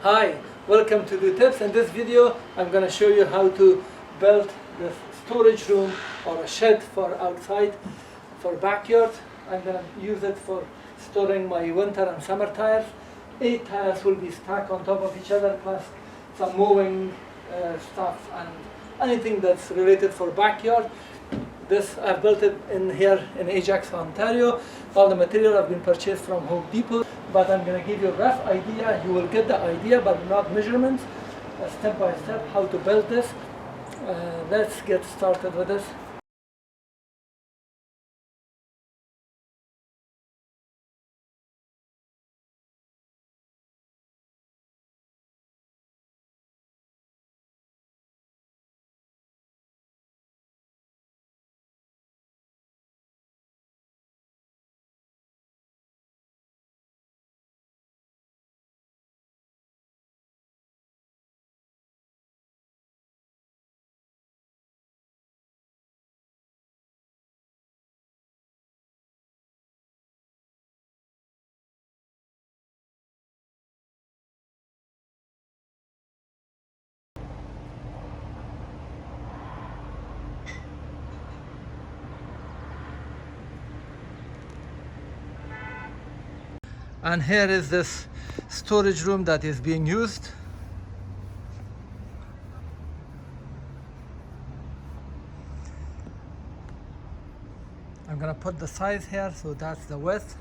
Hi, welcome to the tips. In this video I'm going to show you how to build this storage room or a shed for outside, for backyard. I'm going to use it for storing my winter and summer tires. 8 tires will be stacked on top of each other, plus some mowing stuff and anything that's related for backyard. This I've built it in here in Ajax, Ontario. All the material have been purchased from Home Depot, but I'm going to give you a rough idea. You will get the idea, but not measurements, step by step how to build this. Let's get started with this. And here is this storage room that is being used. I'm going to put the size here, so that's the width.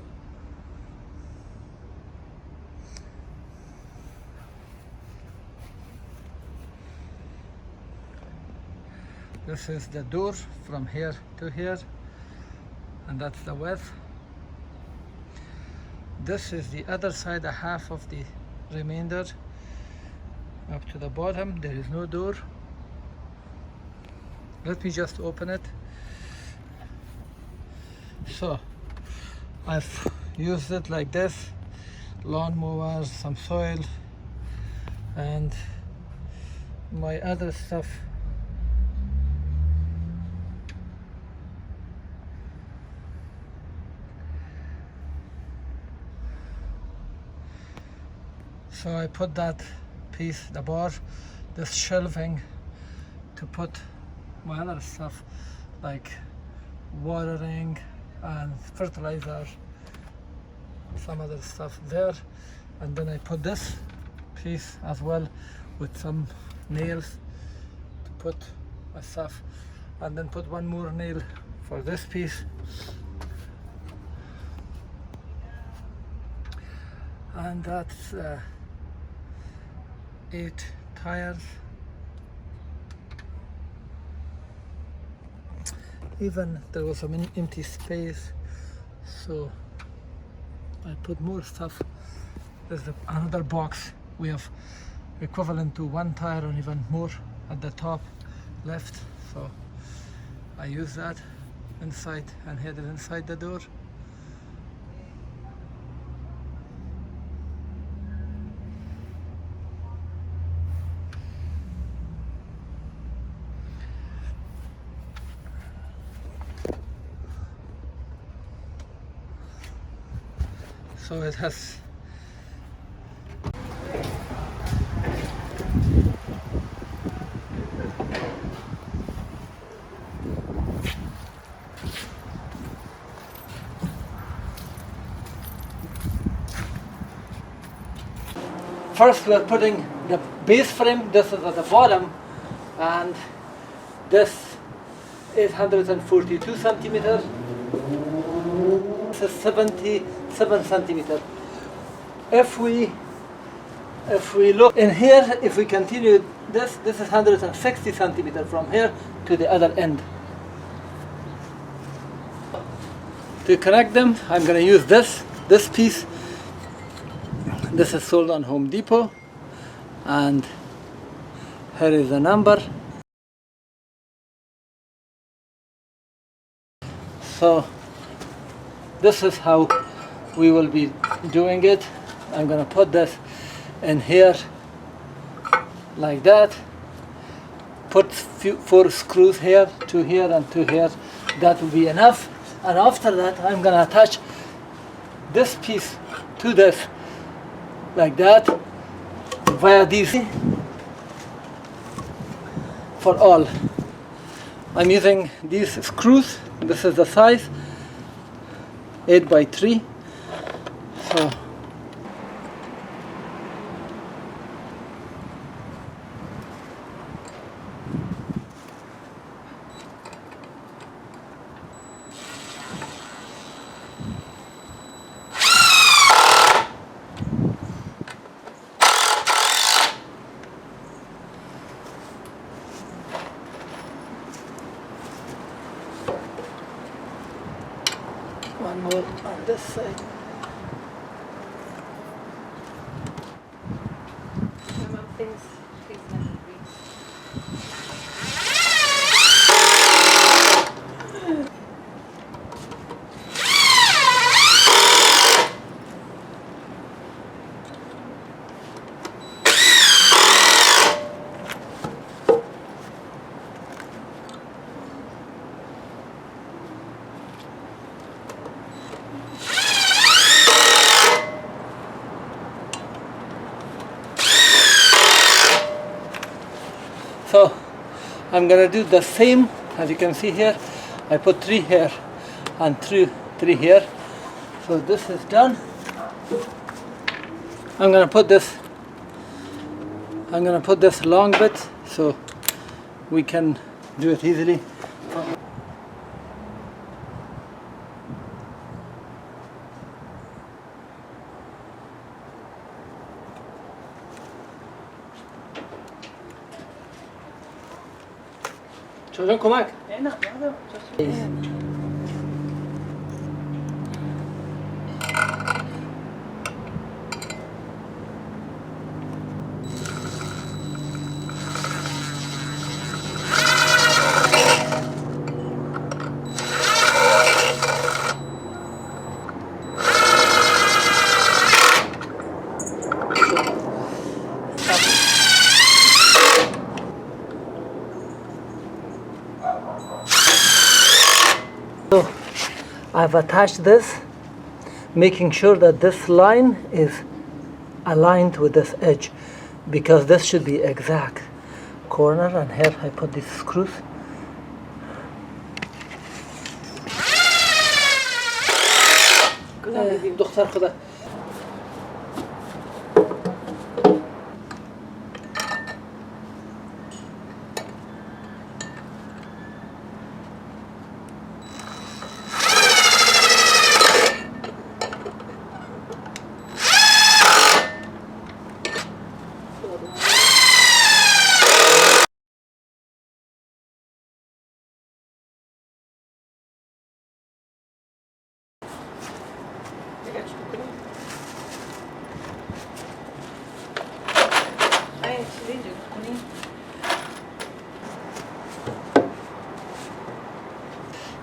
This is the door from here to here, and that's the width. This is the other side, a half of the remainder up to the bottom. There is no door. Let me just open it. So I've used it like this: lawnmower, some soil, and my other stuff. So I put that piece, the bar, this shelving, to put my other stuff like watering and fertilizer, some other stuff there. And then I put this piece as well with some nails to put my stuff, and then put one more nail for this piece. And that's 8 tires. Even there was some empty space, so I put more stuff. There's another box. We have equivalent to 1 tire and even more at the top left, so I use that inside and headed inside the door. So it has first we're putting the base frame. This is at the bottom, and this is 142 centimeters. This is 77 centimeters. If we look in here, if we continue this is 160 centimeters from here to the other end. To connect them, I'm going to use this piece. This is sold on Home Depot, and here is the number. So this is how we will be doing it. I'm going to put this in here like that. Put 4 screws here, 2 here and 2 here. That will be enough. And after that, I'm going to attach this piece to this like that. via these for all. I'm using these screws. This is the size 8x3. So one more on this side. So I'm gonna do the same. As you can see here, I put 3 here and 3 here. So this is done. I'm gonna put this long bit so we can do it easily. Çocuğun komak. So I've attached this, making sure that this line is aligned with this edge, because this should be exact corner, and here I put these screws. دختر خدا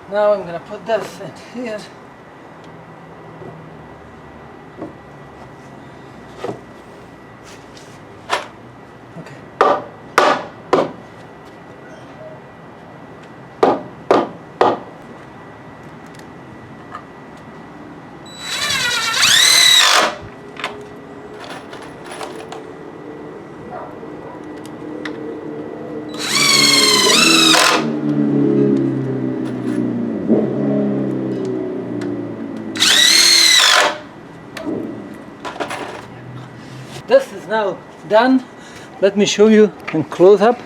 Now I'm going to put this in here. Okay. This is now done. Let me show you in close up.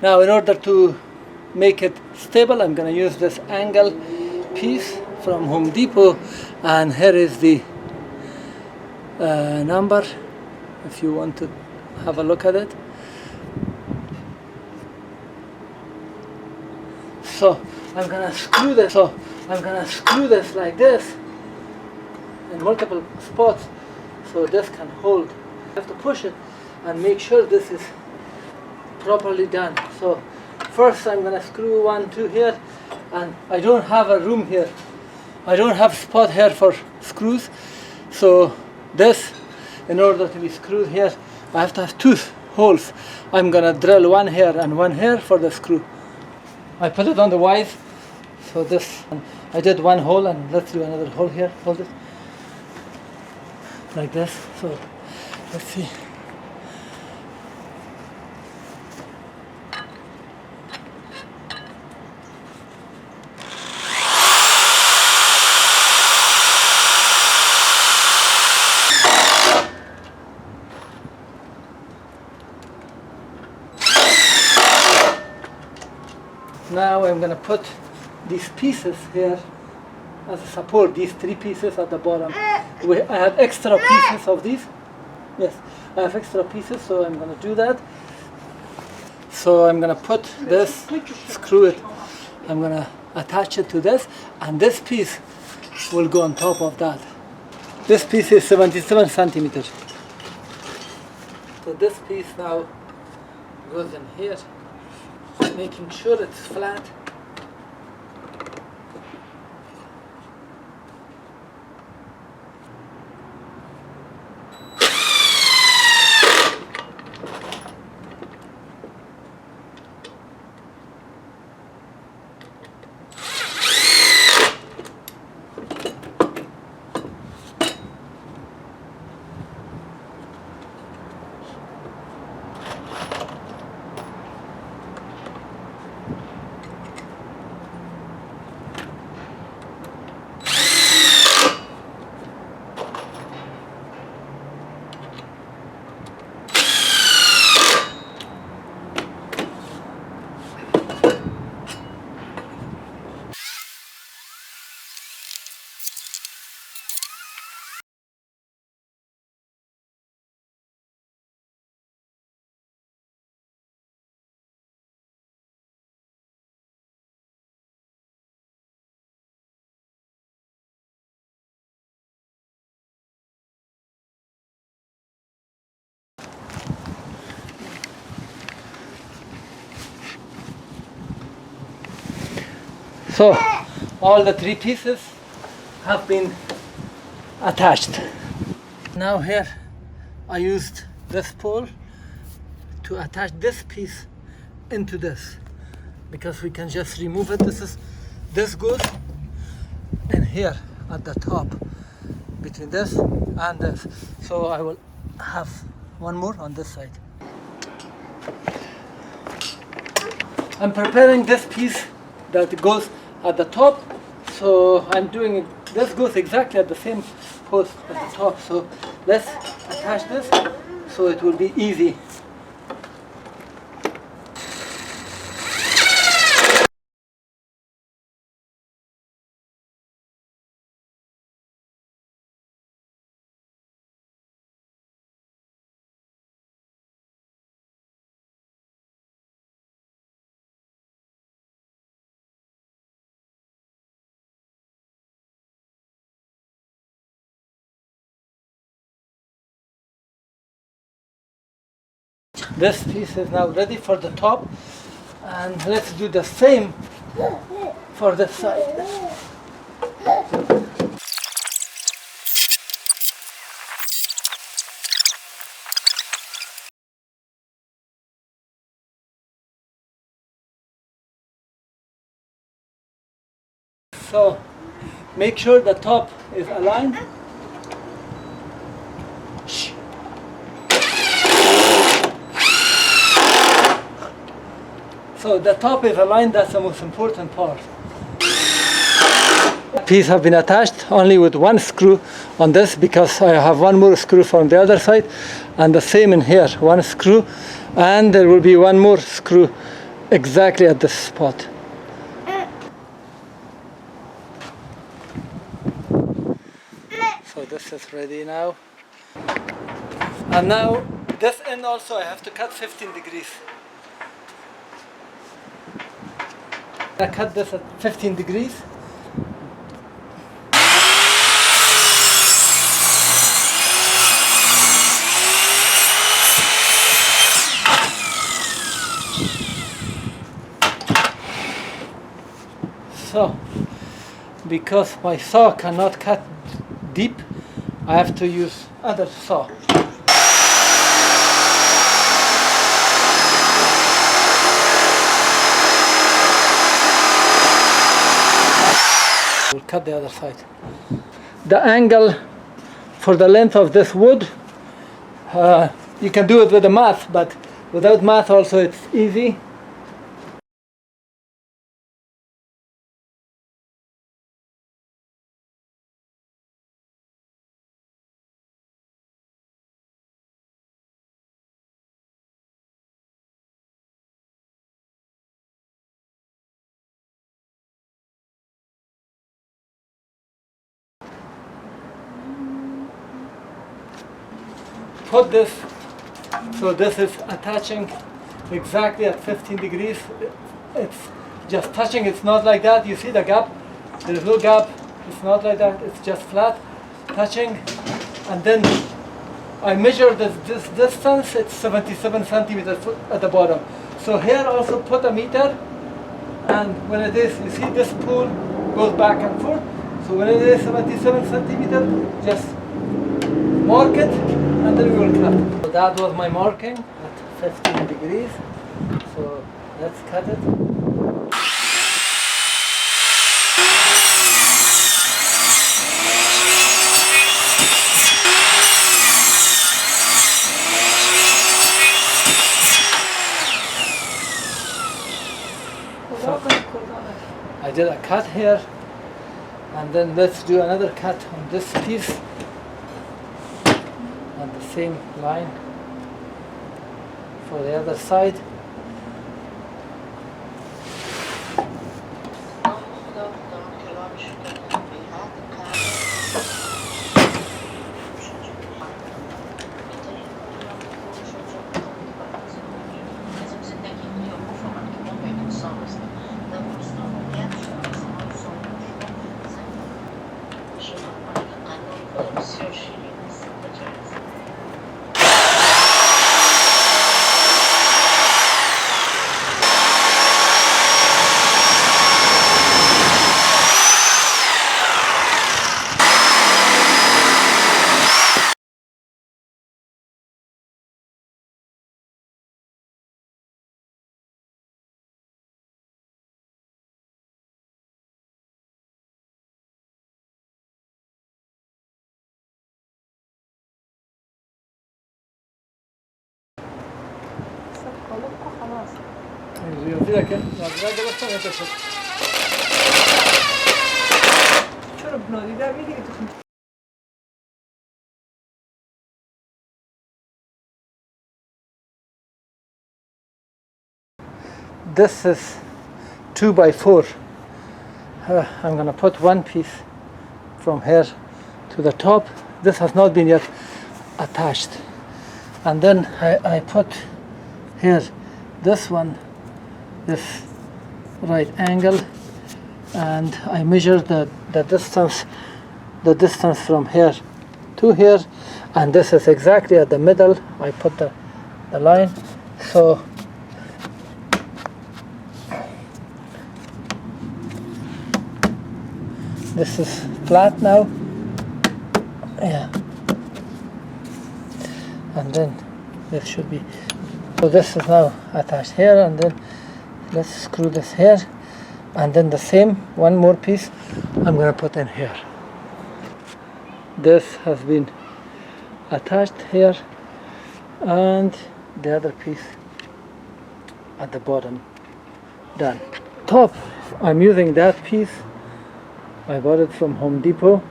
Now in order to make it stable, I'm going to use this angle piece from Home Depot, and here is the number if you want to have a look at it. So I'm going to screw this. So I'm going to screw this like this in multiple spots so this can hold. You have to push it and make sure this is properly done. So first I'm going to screw 1, 2 here, and I don't have a room here. I don't have spot here for screws. So this, in order to be screwed here, I have to have 2 holes. I'm going to drill 1 here and 1 here for the screw. I put it on the vise. So this, I did 1 hole, and let's do another hole here. Hold it. like this. So let's see. Now I'm going to put these pieces here as a support, these 3 pieces at the bottom. I have extra pieces of these. Yes, I have extra pieces, so I'm going to do that. So I'm going to put this, screw it, I'm going to attach it to this, and this piece will go on top of that. This piece is 77 centimeters. So this piece now goes in here, making sure it's flat. So all the 3 pieces have been attached. Now here I used this pole to attach this piece into this, because we can just remove it. This goes in here at the top between this and this. So I will have one more on this side. I'm preparing this piece that goes at the top, so I'm doing it. This goes exactly at the same post at the top, so let's attach this so it will be easy. This piece is now ready for the top, and let's do the same for this side. So make sure the top is aligned. So the top is aligned, that's the most important part. Piece have been attached only with 1 screw on this, because I have 1 more screw from the other side, and the same in here, 1 screw, and there will be 1 more screw exactly at this spot. So this is ready now. And now this end also I have to cut 15 degrees. I cut this at 15 degrees. So, because my saw cannot cut deep, I have to use other saw. We'll cut the other side. The angle for the length of this wood. You can do it with the math, but without math also it's easy. Put this, so this is attaching exactly at 15 degrees. It's just touching, it's not like that. You see the gap? There's no gap, it's not like that, it's just flat, touching. And then I measure this distance, it's 77 centimeters at the bottom. So here also put a meter, and when it is, you see this spool goes back and forth. So when it is 77 centimeters, just mark it, and then we will cut. So that was my marking at 15 degrees. So let's cut it. So I did a cut here, and then let's do another cut on this piece. And the same line for the other side. This is 2 by 4. I'm going to put one piece from here to the top. This has not been yet attached. And then I put here this one, this right angle, and I measure the distance from here to here, and this is exactly at the middle. I put the line. So this is flat now, yeah, and then this should be, so this is now attached here, and then let's screw this here, and then the same, one more piece I'm going to put in here. This has been attached here, and the other piece at the bottom, done. Top, I'm using that piece. I bought it from Home Depot,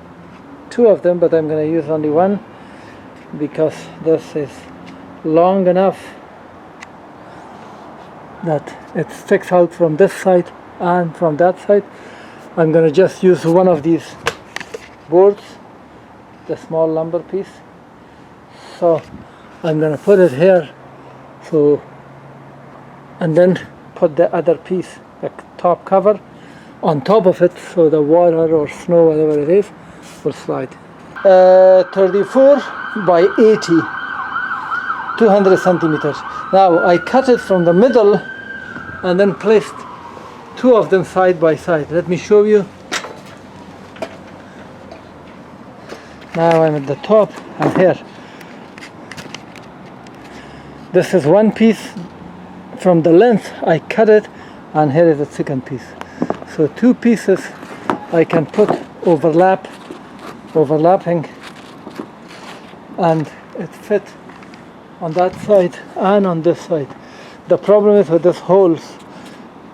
2 of them, but I'm going to use only one because this is long enough that it sticks out from this side and from that side. I'm going to just use one of these boards, the small lumber piece. So I'm going to put it here, so, and then put the other piece, the top cover, on top of it, so the water or snow, whatever it is, will slide. 34 by 80, 200 centimeters. Now I cut it from the middle and then placed 2 of them side by side. Let me show you. Now I'm at the top and here. This is one piece from the length. I cut it, and here is the second piece. So 2 pieces I can put overlapping and it fit on that side and on this side. The problem is with these holes,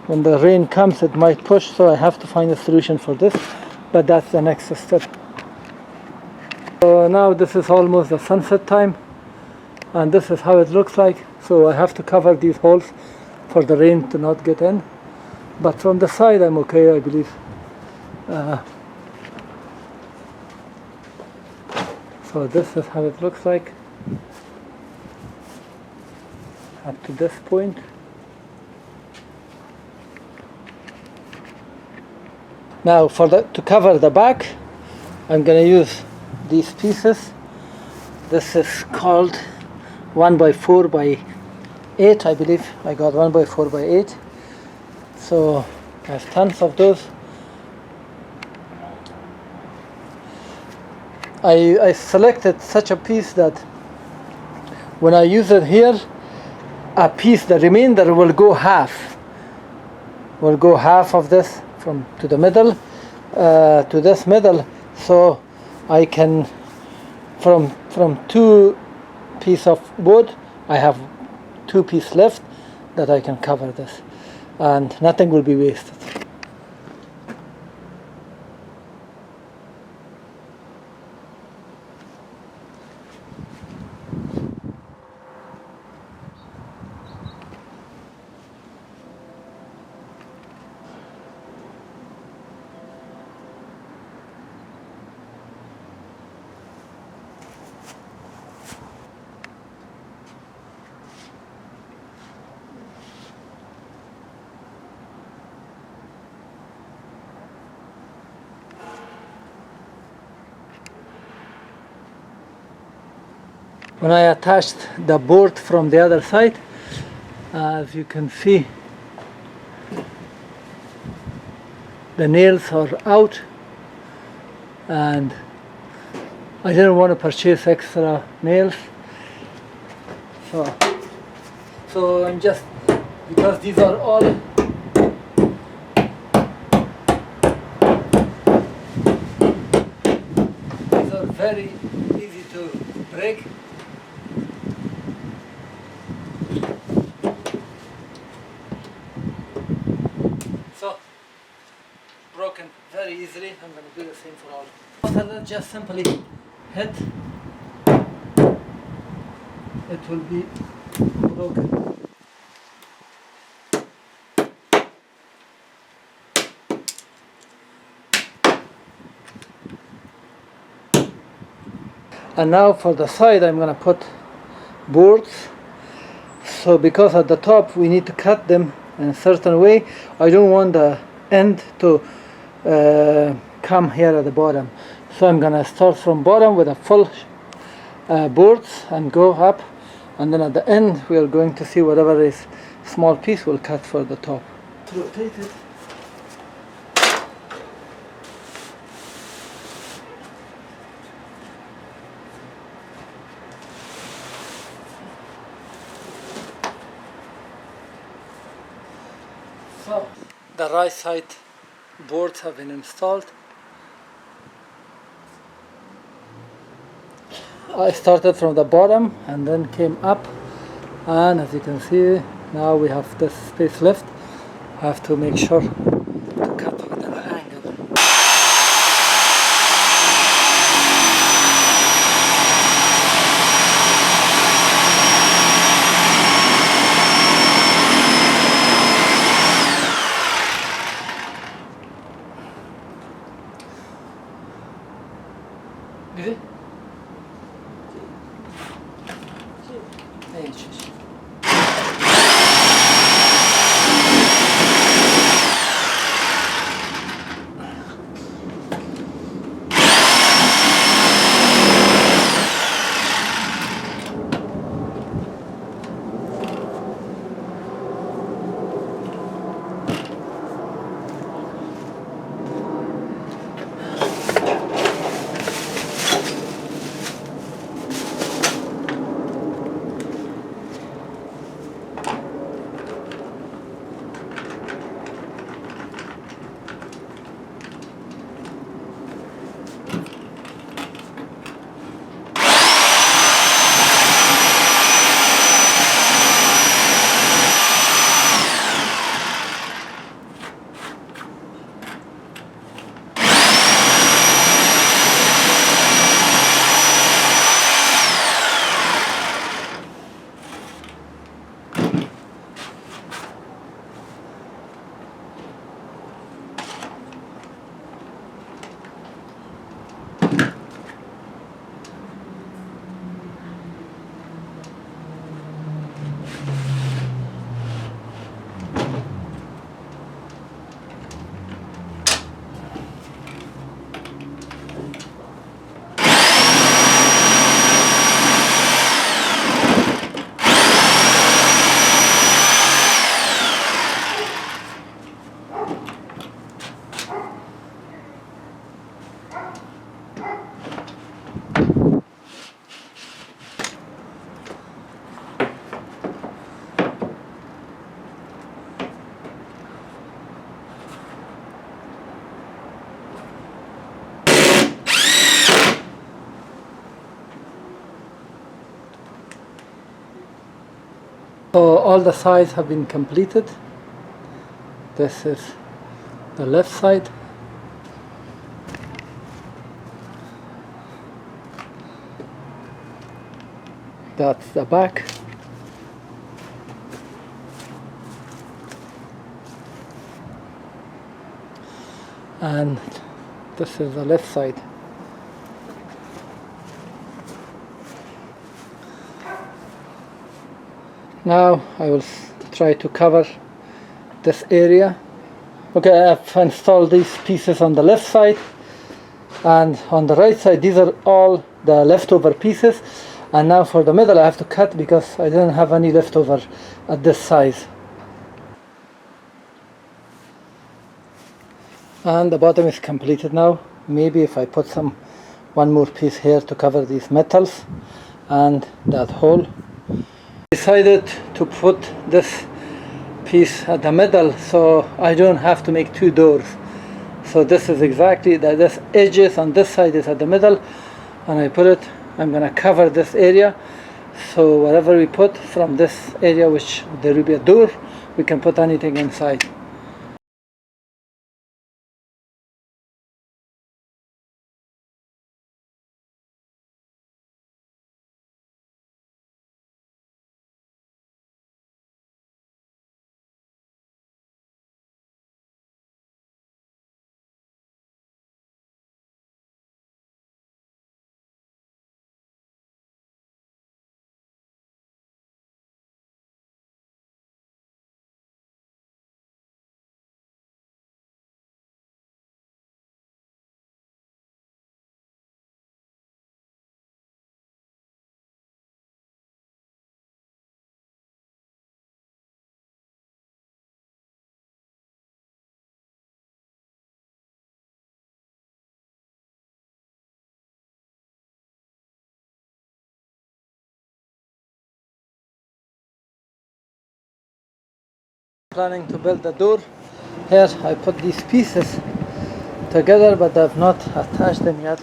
when the rain comes it might push, so I have to find a solution for this, but that's the next step. So now this is almost the sunset time, and this is how it looks like. So I have to cover these holes for the rain to not get in, but from the side I'm okay, I believe. So this is how it looks like up to this point. Now to cover the back, I'm going to use these pieces. This is called 1x4x8, I believe. I got 1x4x8. So I have tons of those. I selected such a piece that when I use it here, a piece, the remainder will go half. Will go half of this from to the middle, to this middle, so I can from 2 pieces of wood I have 2 pieces left that I can cover this, and nothing will be wasted. When I attached the board from the other side, as you can see, the nails are out, and I didn't want to purchase extra nails, so I'm just, because these are all very easy to break. So, broken very easily. I'm going to do the same for all. After that, just simply hit. It will be broken. And now for the side, I'm going to put boards. So because at the top we need to cut them in a certain way, I don't want the end to come here at the bottom. So I'm going to start from bottom with a full boards and go up, and then at the end we are going to see whatever is small piece we'll cut for the top. Rotate it. So the right side boards have been installed. I started from the bottom and then came up, and as you can see now we have this space left. I have to make sure to cut with an angle. Güzel. Evet. So all the sides have been completed. This is the left side. That's the back. And this is the left side. Now I will try to cover this area. Okay, I've installed these pieces on the left side, and on the right side these are all the leftover pieces. And now for the middle I have to cut because I didn't have any leftover at this size. And the bottom is completed now. Maybe if I put one more piece here to cover these metals and that hole. Decided to put this piece at the middle so I don't have to make two doors. So this is exactly that. This edges on this side is at the middle, and I put it. I'm going to cover this area, so whatever we put from this area, which there will be a door, we can put anything inside. Planning to build the door. Here I put these pieces together, but I've not attached them yet.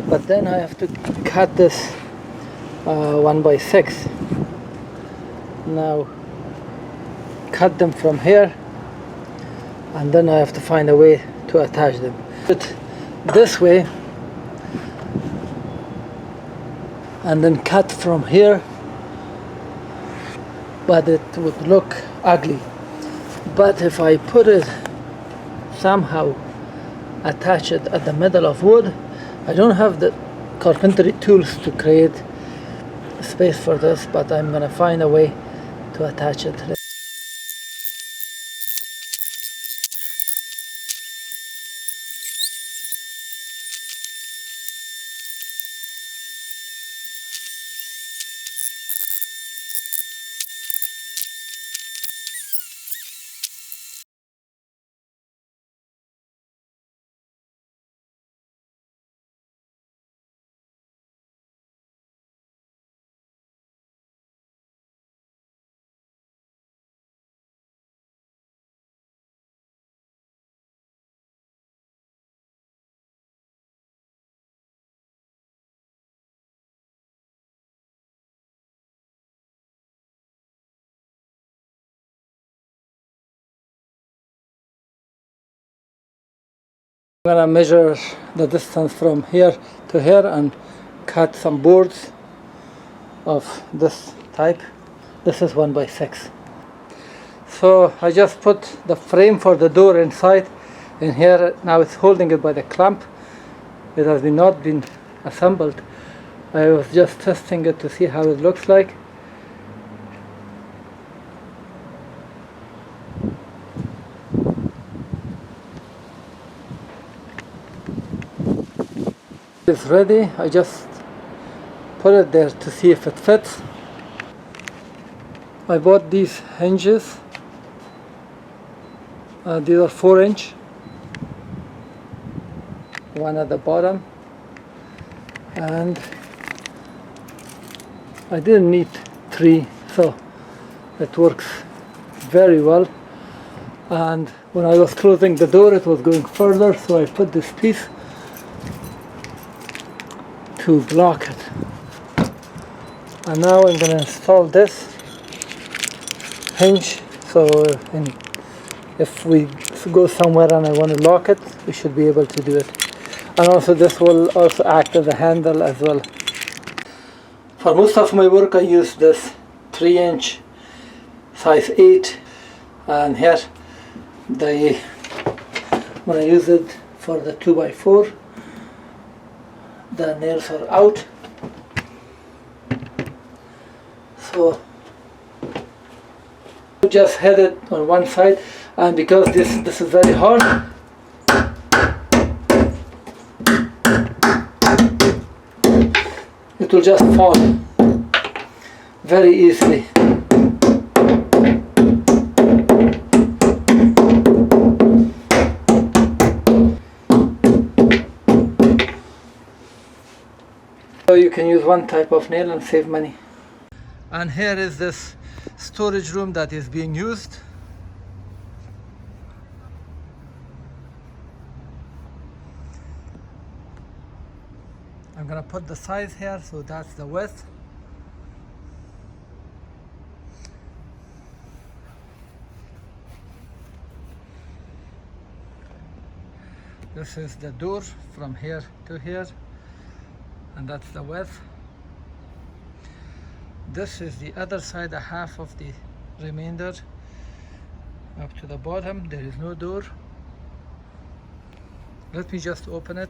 But then I have to cut this 1x6. Now cut them from here, and then I have to find a way to attach them. Put this way, and then cut from here, but it would look ugly. But if I put it somehow, attach it at the middle of wood, I don't have the carpentry tools to create space for this, but I'm gonna find a way to attach it. I'm gonna measure the distance from here to here and cut some boards of this type. This is 1x6. So I just put the frame for the door inside in here. Now it's holding it by the clamp. It has not been assembled. I was just testing it to see how it looks like. It's ready. I just put it there to see if it fits. I bought these hinges. These are 4-inch. One at the bottom, and I didn't need 3, so it works very well. And when I was closing the door, it was going further, so I put this piece to block it. And now I'm going to install this hinge, so if we go somewhere and I want to lock it, we should be able to do it. And also this will also act as a handle as well. For most of my work I use this 3-inch size 8, and here when I use it for the 2x4, the nails are out, so just hit it on one side, and because this is very hard, it will just fall very easily. So you can use one type of nail and save money. And here is this storage room that is being used. I'm gonna put the size here, so that's the width. This is the door from here to here, and that's the width. This is the other side, a half of the remainder up to the bottom. There is no door. Let me just open it.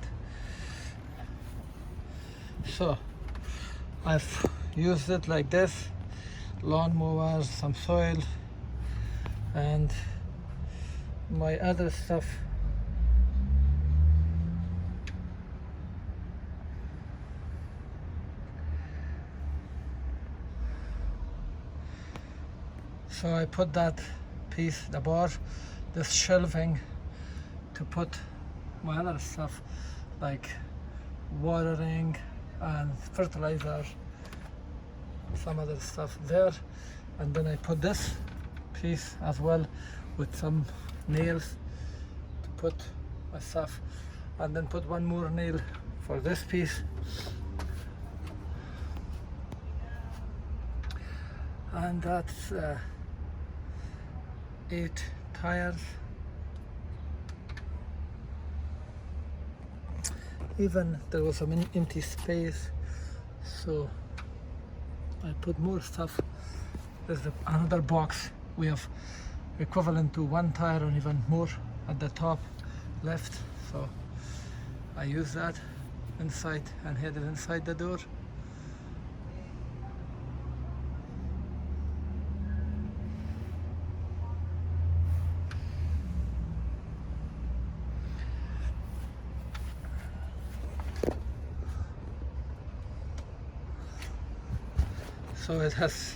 So I've used it like this: lawn mowers, some soil, and my other stuff. So I put that piece, the bar, this shelving, to put my other stuff like watering and fertilizer, some other stuff there. And then I put this piece as well with some nails to put my stuff, and then put one more nail for this piece. And that's 8 tires. Even there was some empty space, so I put more stuff. There's another box. We have equivalent to 1 tire and even more at the top left, so I use that inside and hid it inside the door. So it has